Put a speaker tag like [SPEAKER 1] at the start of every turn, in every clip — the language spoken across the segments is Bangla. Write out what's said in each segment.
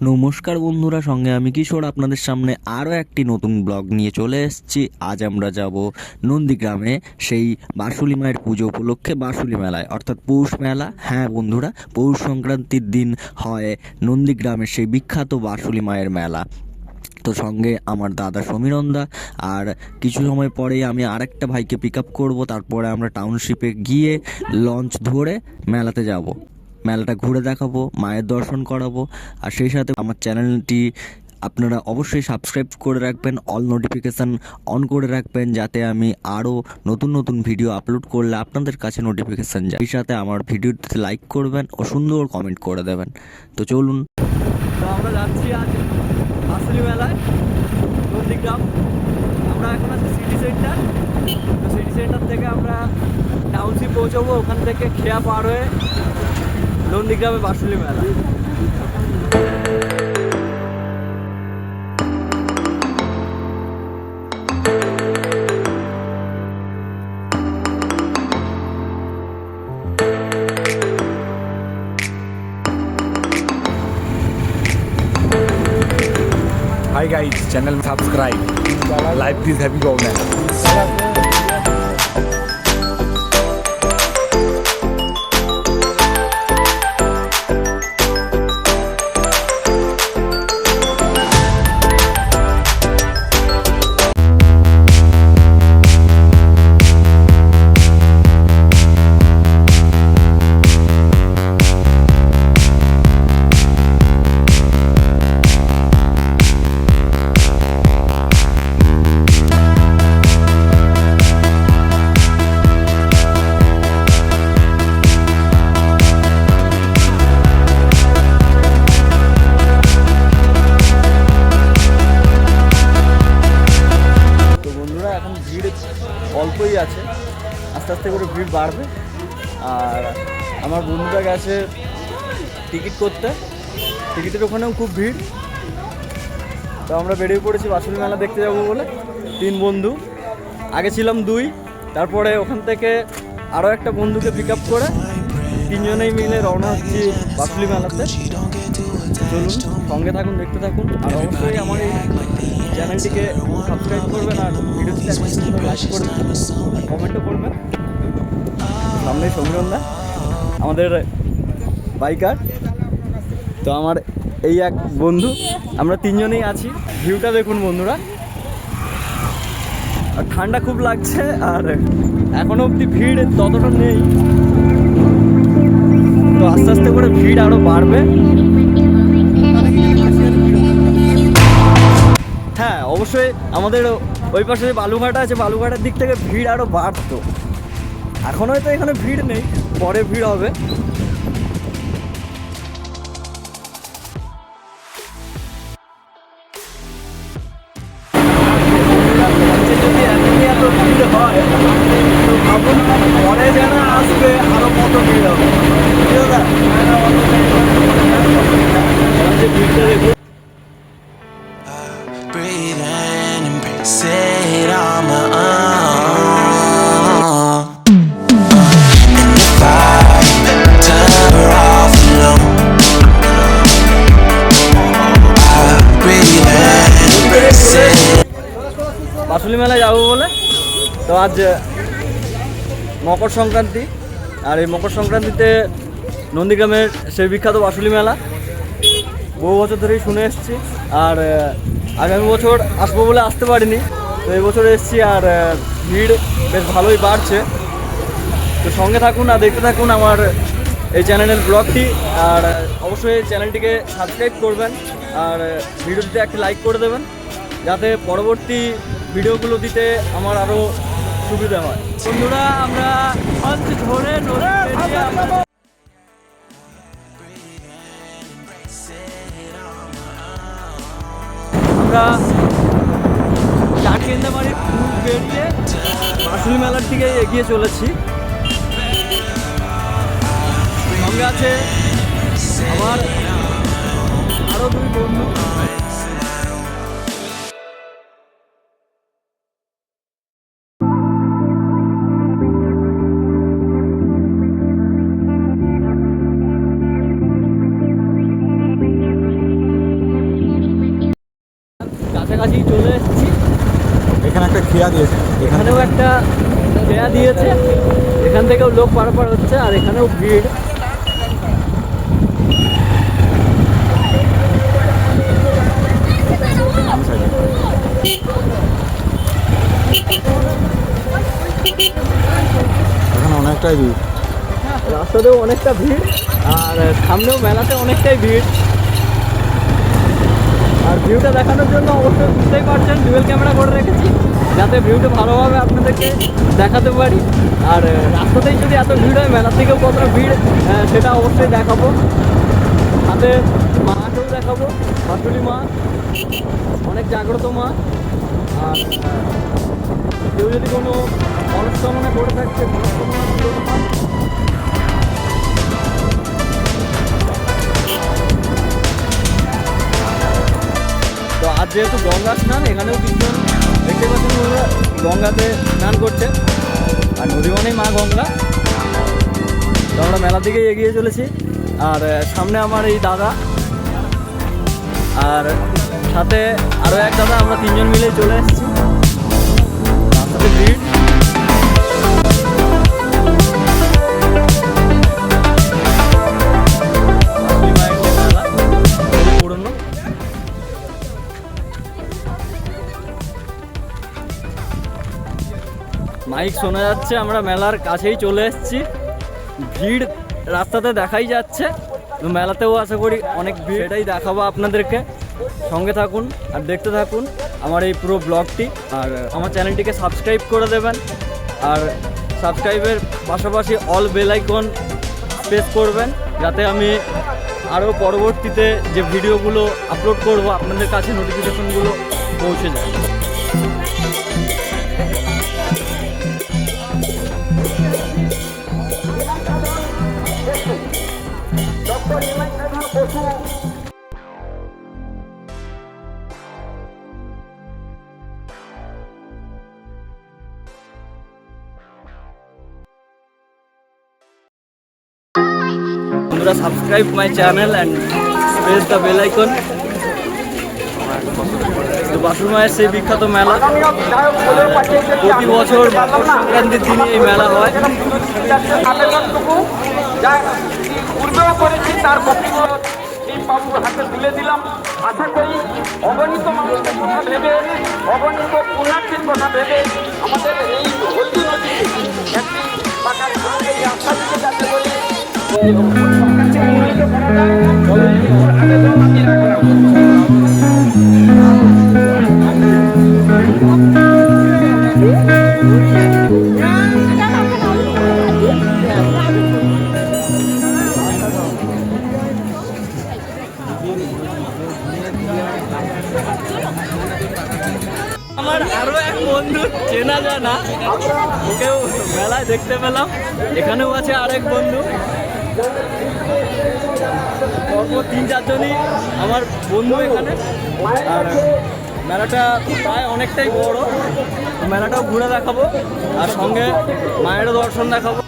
[SPEAKER 1] নমস্কার বন্ধুরা, সঙ্গে আমি কিশোর আপনাদের সামনে আরও একটি নতুন ব্লগ নিয়ে চলে এসেছি। আজ আমরা যাব নন্দীগ্রামে সেই বাঁশুলি মায়ের পুজো উপলক্ষে বাঁশুলি মেলায়, অর্থাৎ পৌষ মেলা। হ্যাঁ বন্ধুরা, পৌষ সংক্রান্তির দিন হয় নন্দীগ্রামের সেই বিখ্যাত বাঁশুলি মায়ের মেলা। তো সঙ্গে আমার দাদা সমীরন্দা, আর কিছু সময় পরেই আমি আরেকটা ভাইকে পিক আপ করবো। তারপরে আমরা টাউনশিপে গিয়ে লঞ্চ ধরে মেলাতে যাব, মেলাটা ঘুরে দেখাবো, মায়ের দর্শন করাবো। আর সেই সাথে আমার চ্যানেলটি আপনারা অবশ্যই সাবস্ক্রাইব করে রাখবেন, অল নোটিফিকেশান অন করে রাখবেন, যাতে আমি আরও নতুন নতুন ভিডিও আপলোড করলে আপনাদের কাছে নোটিফিকেশান যায়। সেই সাথে আমার ভিডিওটিতে লাইক করবেন ও সুন্দর কমেন্ট করে দেবেন। তো চলুন,
[SPEAKER 2] তো আমরা যাচ্ছি আজ বাঁশুলি মেলায় নন্দীগ্রাম। আমরা এখন আছি সিটি সেন্টার। তো সিটি সেন্টার থেকে আমরা টাউনশিপ পৌঁছবো, ওখান থেকে খেয়া পার হয়ে নন্দীগ্রামে বাঁশুলি মেলা।
[SPEAKER 3] Hi guys, channel subscribe. Life is happy go now.
[SPEAKER 2] এখন ভিড় অল্পই আছে, আস্তে আস্তে করে ভিড় বাড়বে। আর আমার বন্ধুরা গেছে টিকিট করতে, টিকিটের ওখানেও খুব ভিড়। তো আমরা বেরিয়ে পড়েছি বাঁশুলি মেলা দেখতে যাবো বলে, 3 বন্ধু। আগে ছিলাম 2, তারপরে ওখান থেকে আরও একটা বন্ধুকে পিক আপ করে 3 জনেই মিলে রওনা হচ্ছি বাঁশুলি মেলাতে। চলুন, সঙ্গে থাকুন, দেখতে থাকুন। আর অবশ্যই আমার এই চ্যানেলটিকে সাবস্ক্রাইব করবেন আর ভিডিওটিতে একটা লাইক করবেন, কমেন্টও করবেন। সামনে সমীরন্দা আমাদের বাইকার, তো আমার এই এক বন্ধু, আমরা 3 জনেই আছি। ভিউটা দেখুন বন্ধুরা, আর ঠান্ডা খুব লাগছে। আর এখনও অবধি ভিড় ততটা নেই, তো আস্তে আস্তে করে ভিড় আরও বাড়বে। হ্যাঁ অবশ্যই আমাদের ওই পাশে যে বালুঘাট আছে, বালুঘাটের দিক থেকে ভিড় আরও বাড়তো। এখন হয়তো এখানে ভিড় নেই, পরে ভিড় হবে। যদি এখনই এত ভিড় হয়, তো ভাবুন পরে যেন আসবে আরও কত ভিড় হবে। ভিড়টা দেখুন।
[SPEAKER 4] Breathe in and embrace it on my own. And if I turn her off alone, I breathe in and embrace it.
[SPEAKER 2] Banshuli মেলায় যাবো বলে, তো আজ মকর সংক্রান্তি। আর এই মকর সংক্রান্তিতে নন্দীগ্রামের সেই বিখ্যাত বাঁশুলি মেলা বহু বছর ধরেই শুনে এসেছি। আর আগামী বছর আসবো বলে আসতে পারিনি, তো এই বছর এসেছি। আর ভিড় বেশ ভালোই বাড়ছে। তো সঙ্গে থাকুন আর দেখতে থাকুন আমার এই চ্যানেলের ব্লগটি। আর অবশ্যই চ্যানেলটিকে সাবস্ক্রাইব করবেন আর ভিডিওটিতে একটা লাইক করে দেবেন, যাতে পরবর্তী ভিডিওগুলো দিতে আমার আরও সুবিধা হয়। বন্ধুরা, আমরা লঞ্চ ধরে আমরা চারকেন্দামারি পুল বেরিয়ে বাঁশুলি মেলার দিকে এগিয়ে চলেছি। সঙ্গে আছে আমার আরও 2 বন্ধু। কাছাকাছি চলে এসেছি।
[SPEAKER 3] এখানে একটা খেয়া দিয়েছে,
[SPEAKER 2] এখানেও একটা খেয়া দিয়েছে, এখান থেকেও লোক পারাপার হচ্ছে, আর এখানেও ভিড়।
[SPEAKER 3] এখানে অনেকটাই ভিড়।
[SPEAKER 2] রাস্তাতেও অনেকটা ভিড়, আর সামনেও মেলাতে অনেকটাই ভিড়। আর ভিউটা দেখানোর জন্য অবশ্যই বুঝতেই পারছেন ডুয়েল ক্যামেরা করে রেখেছি, যাতে ভিউটা ভালোভাবে আপনাদেরকে দেখাতে পারি। আর রাস্তাতেই যদি এত ভিড় হয়, মেলার থেকেও কতটা ভিড় সেটা অবশ্যই দেখাবো। সাথে মাকেও দেখাবো, বাঁশুলি মা অনেক জাগ্রত মা। আর কেউ যদি কোনো মনস্কামনা করে থাকছে, মনস্কামনা পূরণ হয়। তো আজ যেহেতু গঙ্গা স্নান, এখানেও কিছুজন দেখতে পাচ্ছেন বন্ধুরা গঙ্গাতে স্নান করছে, আর নদী মানেই মা গঙ্গা। তো আমরা মেলার দিকেই এগিয়ে চলেছি, আর সামনে আমার এই দাদা, আর সাথে আরও এক দাদা, আমরা তিনজন মিলে চলে এসেছি। রাস্তাতে ভিড়। পুরনো মাইক শোনা যাচ্ছে, আমরা মেলার কাছেই চলে এসেছি। ভিড় রাস্তাতে দেখাই যাচ্ছে, তো মেলাতেও আশা করি অনেক ভিড়, এটাই দেখাবো আপনাদেরকে। সঙ্গে থাকুন আর দেখতে থাকুন আমার এই পুরো ব্লগটি, আর আমার চ্যানেলটিকে সাবস্ক্রাইব করে দেবেন। আর সাবস্ক্রাইবের পাশাপাশি অল বেল আইকন প্রেস করবেন, যাতে আমি আরও পরবর্তীতে যে ভিডিওগুলো আপলোড করব আপনাদের কাছে নোটিফিকেশনগুলো পৌঁছে যায়। বন্ধুরা, subscribe my channel and press the bell icon. তো বাসুর মায়ের সেই বিখ্যাত মেলা, প্রতি বছর মকর সংক্রান্তির দিনে এই মেলা হয়।
[SPEAKER 5] পূর্বেও করেছি, তার কপিগুলো এই বাবুর হাতে তুলে দিলাম। আশা করি অগণিত মানুষের কথা ভেবে, অগণিত পুণ্যার্থীর কথা ভেবে আমাদের এই হলদি নদী একটি পাকার সঙ্গে রাস্তা দিকে যাতে বলে
[SPEAKER 2] আমার আরো এক বন্ধু চেনা যায় না, ওকেও মেলায় দেখতে পেলাম। এখানেও আছে আরেক বন্ধু, পরপর 3-4 জনই আমার বন্ধু এখানে। আর মেলাটা প্রায় অনেকটাই বড়, মেলাটাও ঘুরে দেখাবো, আর সঙ্গে মায়েরও দর্শন দেখাবো।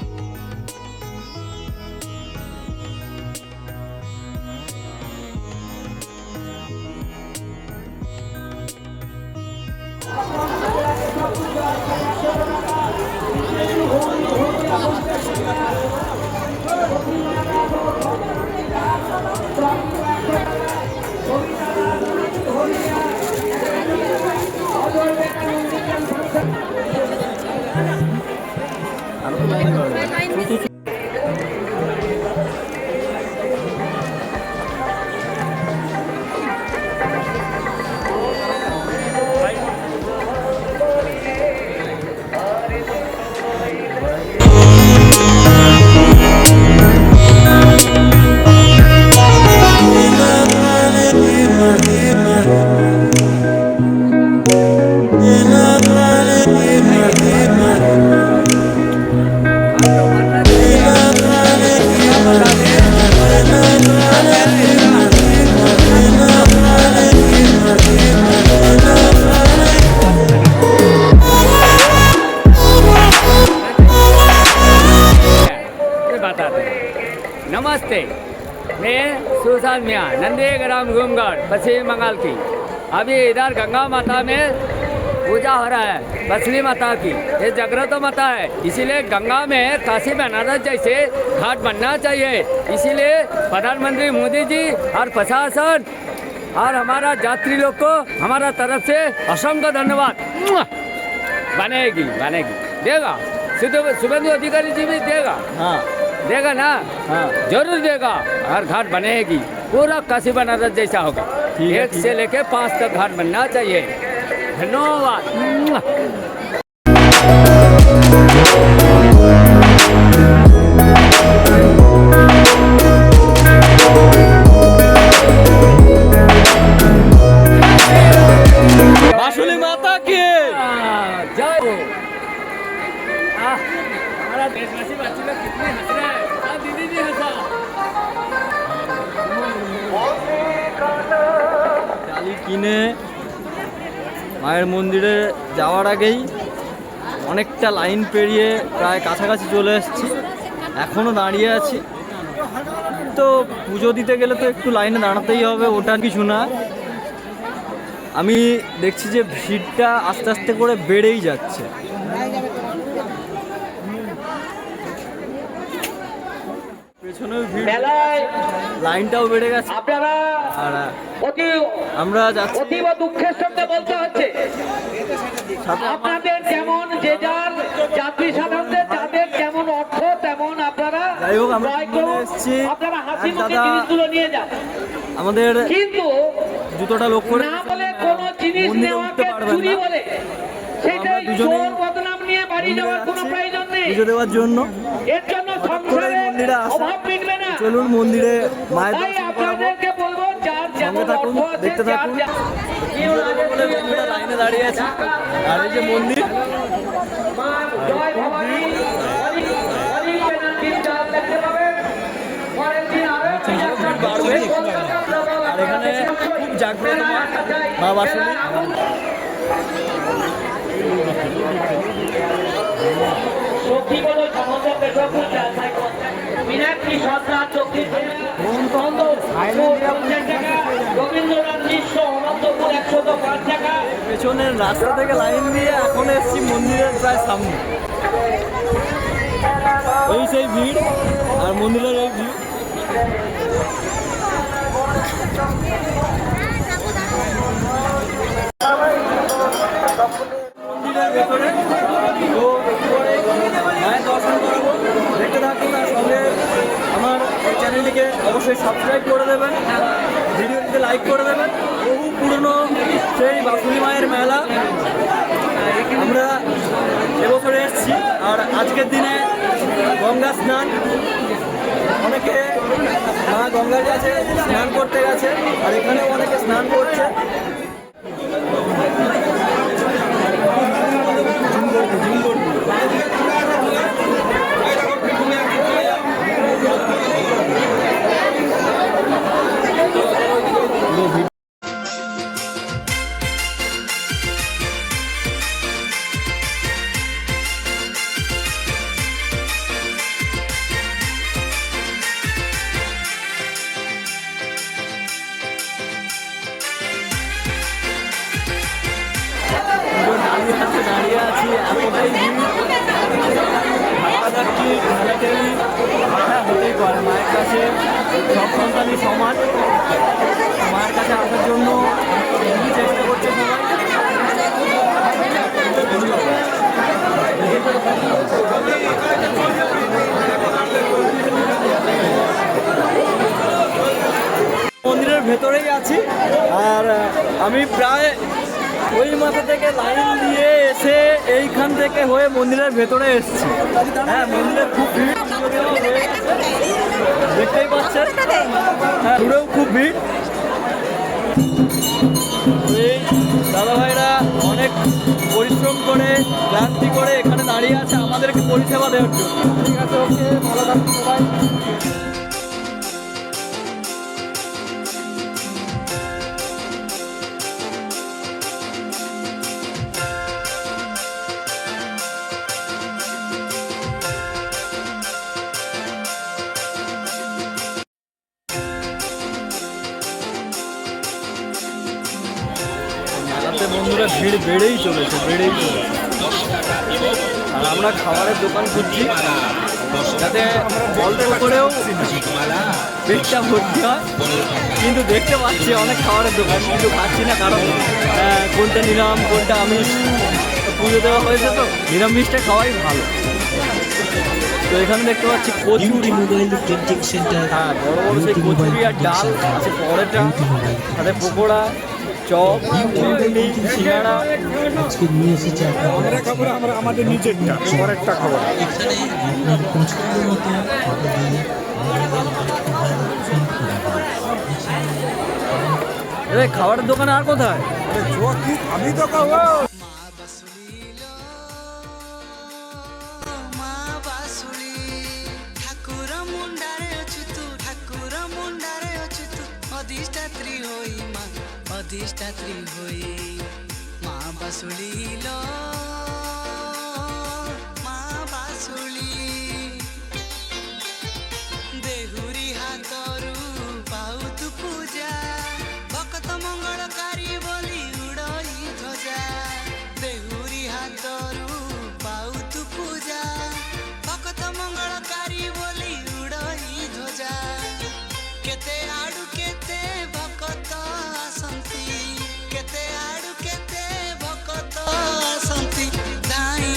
[SPEAKER 6] नमस्ते, मैं सुशांत मिया, नंदीग्राम घूमगढ़, पश्चिम बंगाल की। अभी इधर गंगा माता में पूजा हो रहा है बसली माता की, ये जागृत माता है, इसीलिए गंगा में काशी बनारस जैसे घाट बनना चाहिए। इसीलिए प्रधानमंत्री मोदी जी और प्रशासन और हमारा यात्री लोग को हमारा तरफ से असंख्य धन्यवाद। बनेगी बनेगी, देगा शुभेंदु अधिकारी जी भी देगा,
[SPEAKER 2] हाँ
[SPEAKER 6] देगा ना,
[SPEAKER 2] हाँ
[SPEAKER 6] जरूर देगा। हर घाट बनेगी, पूरा काशी बनारस जैसा होगा।
[SPEAKER 2] ठीक है,
[SPEAKER 6] 1 से लेके 5 तक घाट बनना चाहिए। धन्यवाद।
[SPEAKER 2] बांसुली माता की
[SPEAKER 6] जय हो। हमारा देशवासी बच्चे लोग कितने हंस रहे हैं। दीदी जी हंसा।
[SPEAKER 2] ডালি কিনে মায়ের মন্দিরে যাওয়ার আগেই অনেকটা লাইন পেরিয়ে প্রায় কাছাকাছি চলে এসেছি, এখনও দাঁড়িয়ে আছি। তো পুজো দিতে গেলে তো একটু লাইনে দাঁড়াতেই হবে, ওটা কিছু না। আমি দেখছি যে ভিড়টা আস্তে আস্তে করে বেড়েই যাচ্ছে। পেছনেও ভিড়,
[SPEAKER 5] মেলায়
[SPEAKER 2] লাইনটাও বেড়ে গেছে।
[SPEAKER 5] আপনারা
[SPEAKER 2] আর
[SPEAKER 5] অতি
[SPEAKER 2] আমরা যাচ্ছি
[SPEAKER 5] অতীব দুঃখের সঙ্গে বলতে হচ্ছে,
[SPEAKER 2] সাথে আমার
[SPEAKER 5] আপনাদের যেমন যে যার যাত্রী সাধারণদের যাদের যেমন অর্থ তেমন আপনারা
[SPEAKER 2] যাই হোক, আমরা
[SPEAKER 5] ক্রয়
[SPEAKER 2] কিনে
[SPEAKER 5] করুন।
[SPEAKER 2] এসেছি।
[SPEAKER 5] আপনারা হাসি
[SPEAKER 2] এক
[SPEAKER 5] মুখে
[SPEAKER 2] দাদা
[SPEAKER 5] জিনিসগুলো নিয়ে যান,
[SPEAKER 2] আমাদের
[SPEAKER 5] কিন্তু
[SPEAKER 2] জুতোটা লক্ষ্য করে
[SPEAKER 5] না বলে কোনো জিনিস
[SPEAKER 2] মন্দিরে উঠতে
[SPEAKER 5] নেওয়াকে
[SPEAKER 2] পারবেন
[SPEAKER 5] চুরি
[SPEAKER 2] না।
[SPEAKER 5] বলে সেটাই
[SPEAKER 2] আমরা দুজনেই
[SPEAKER 5] চোর বদনাম নিয়ে বাড়ি
[SPEAKER 2] মন্দিরে
[SPEAKER 5] যাওয়ার কোনো
[SPEAKER 2] যাচ্ছি
[SPEAKER 5] প্রয়োজন নেই।
[SPEAKER 2] পুজো দেওয়ার জন্য।
[SPEAKER 5] এর জন্য
[SPEAKER 2] হঠাৎ করে
[SPEAKER 5] সংসারে
[SPEAKER 2] মন্দিরে আসা।
[SPEAKER 5] অভাব মিটবে না।
[SPEAKER 2] চলুন মন্দিরে মায়ের
[SPEAKER 5] তাই
[SPEAKER 2] দর্শন করাবো।
[SPEAKER 5] আপনাদেরকে বলবো যার যেমন
[SPEAKER 2] সঙ্গে থাকুন,
[SPEAKER 5] অর্থ আছে
[SPEAKER 2] দেখতে
[SPEAKER 5] যার
[SPEAKER 2] থাকুন।
[SPEAKER 5] কেউ আগে
[SPEAKER 2] বলে বন্ধুরা লাইনে দাঁড়িয়ে আছে, আর এই যে মন্দির,
[SPEAKER 5] জয় ভবানী অনেক পেনাল্টির চাল দেখতে পাবেন। পরের দিন আরো
[SPEAKER 2] বাড়বে। আর এখানে খুব জাগ্রত মা বাসুলি।
[SPEAKER 5] সখীগুলো সমস্ত পেশকুল যাচাই করছেন। মীনাক্ষী সরকার চব্বিশ রবীন্দ্রনাথ নিঃস্ব অনন্তপুর 105 টাকা।
[SPEAKER 2] পেছনের রাস্তা থেকে লাইন দিয়ে এখন এসেছি মন্দিরের প্রায় সামনে। এই সেই ভিড় আর মন্দিরের এই ভিড়। মন্দিরের ভেতরে তো মায়ের দর্শন করাবো, দেখতে থাকুন। আর সঙ্গে আমার এই চ্যানেলটিকে অবশ্যই সাবস্ক্রাইব করে দেবেন, ভিডিওটিতে লাইক করে দেবেন। বহু পুরনো সেই বাসুলি মায়ের মেলা আমরা এবছরে এসেছি। আর আজকের দিনে গঙ্গা স্নান, অনেকে মা গঙ্গার কাছে স্নান করতে গেছে, আর এখানেও অনেকে স্নান করছে। দাঁড়িয়ে আছি, এতটাই ভিড়, ধাক্কাধাক্কি ঠেলাঠেলি হতেই পারে। মায়ের কাছে সব সন্তানই সমান, মায়ের কাছে আসার জন্য চেষ্টা করছে সবাই। মন্দিরের ভেতরেই আছি, আর আমি প্রায় ওই মাথা থেকে লাইন দিয়ে এসে এইখান থেকে হয়ে মন্দিরের ভেতরে এসেছি। হ্যাঁ, মন্দিরে খুব ভিড়, দেখতেই পাচ্ছেন। হ্যাঁ, দূরেও খুব ভিড়। এই দাদাভাইরা অনেক পরিশ্রম করে ক্লান্তি করে এখানে দাঁড়িয়ে আছে আমাদেরকে পরিষেবা দেওয়ার জন্য। ঠিক আছে, ওকে, ভালো থাকুন সবাই। আস্তে বন্ধুরা ভিড় বেড়েই চলেছে। আর আমরা খাবারের দোকান খুঁজছি যাতে অল্প করেও পেটটা ভর্তি হয়, কিন্তু দেখতে পাচ্ছি অনেক খাবারের দোকান, কিন্তু খাচ্ছি না, কারণ কোনটা নিলাম কোনটা আমিষ, পুজো দেওয়া হয়েছে তো নিরামিষটা খাওয়াই ভালো। তো এখানে দেখতে পাচ্ছি কচুরি, হ্যাঁ বড় বড় সেই কচুরি আর ডাল আছে, পরোটা, সাথে পকোড়া, চপ, ঘুগনি, সিঙ্গাড়া।
[SPEAKER 3] আমরা খাবো না, আমরা আমাদের নিজেরটা পরেরটা খাবো।
[SPEAKER 2] খাবারের দোকানে আর কোথায়?
[SPEAKER 3] আমি তো খাবো।
[SPEAKER 7] ଅଧିଷ୍ଠାତ୍ରୀ ହୋଇ ମା ବାସୁଳି ଲୋ ମା ବାସୁଳି ଦେହୁରୀ ହାତରୁ ପାଉ ତୁ ପୂଜା ଭକ୍ତ ମଙ୍ଗଳକାରୀ ବୋଲି ଉଡ଼ଇ ଧ୍ୱଜା ଦେହୁରୀ ହାତରୁ ପାଉ ତୁ ପୂଜା ଭକ୍ତ ମଙ୍ଗଳକାରୀ ବୋଲି ଉଡ଼ଇ ଧ୍ୱଜା କେତେ ଆଡୁ କେତେ ଭକ୍ତ ଆସନ୍ତି କେତେ ଆଡୁ କେତେ ଭକ୍ତ ଆସନ୍ତି ଧାଇଁ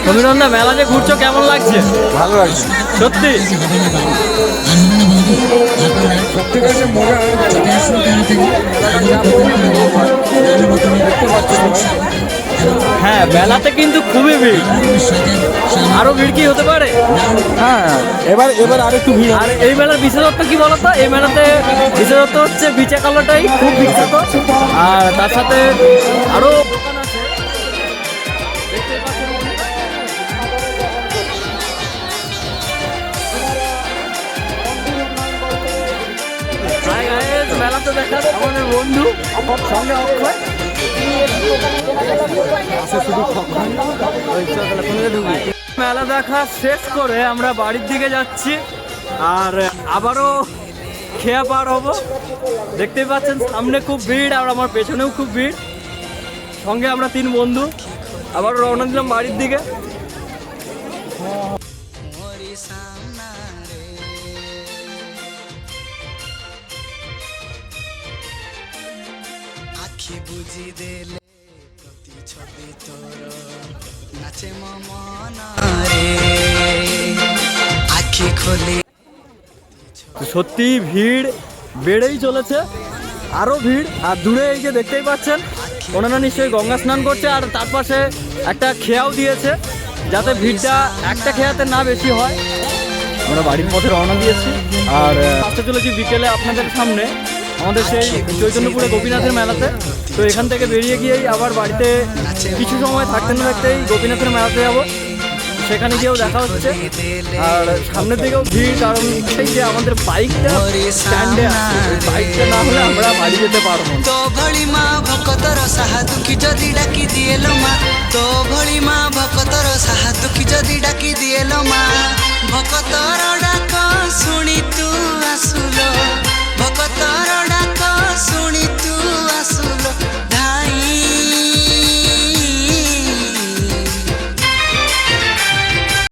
[SPEAKER 2] অভিনন্দন, মেলা যে ঘুরছো কেমন লাগছে?
[SPEAKER 3] ভালো লাগছে
[SPEAKER 2] সত্যি? হ্যাঁ মেলাতে কিন্তু খুবই ভিড়, আরো ভিড় কি হতে পারে?
[SPEAKER 3] হ্যাঁ এবার আরেকটু ভিড়।
[SPEAKER 2] আর এই মেলার বিশেষত্ব কি বলতো? এই মেলাতে বিশেষত্ব হচ্ছে বিচা কালাটাই খুব বিখ্যাত, আর তার সাথে আরো দোকান আছে দেখতে পাচ্ছেন। হাই গাইস, মেলাতে দেখা আমাদের বন্ধু সঙ্গে অক্ষয় মেলা দেখা শেষ করে আমরা বাড়ির দিকে যাচ্ছি, আর আবারও খেয়া পার হবো। দেখতেই পাচ্ছেন সামনে খুব ভিড়, আর আমার পেছনেও খুব ভিড়। সঙ্গে আমরা 3 বন্ধু আবার রওনা দিলাম বাড়ির দিকে।
[SPEAKER 7] আখি বুঝি দেলে প্রতিছবি তোর নাচে মন রে আখি খোলে।
[SPEAKER 2] সত্যি ভিড় বেড়েই চলেছে, আরো ভিড়। আর দূরে এই যে দেখতেই পাচ্ছেন ওনারা নিশ্চয়ই গঙ্গা স্নান করছে, আর তার পাশে একটা খেয়াও দিয়েছে যাতে ভিড়টা একটা খেয়াতে না বেশি হয়। আমরা বাড়ির পথে রওনা দিয়েছি, আর আসতে চলেছি বিকেলে আপনাদের সামনে আমাদের সেই চৈতন্যপুরে গোপীনাথের মেলাতে। তো এখান থেকে বেরিয়ে গিয়েই আবার বাড়িতে কিছু সময় থাকতে না থাকতেই গোপীনাথের মেলাতে যাবো, সেখানে গিয়েও দেখা হচ্ছে। আর সামনের দিকেও ভিড়, কারণ সেই যে আমাদের বাইকটা স্ট্যান্ডে আছে, বাইকটা না হলে আমরা বাড়ি যেতে পারবো না।
[SPEAKER 7] তো ভଳି মা ভকতর সাহা দুঃখী যদি ডাকি দিয়েলো মা তো ভଳି মা ভকতর সাহা দুঃখী যদি ডাকি দিয়ে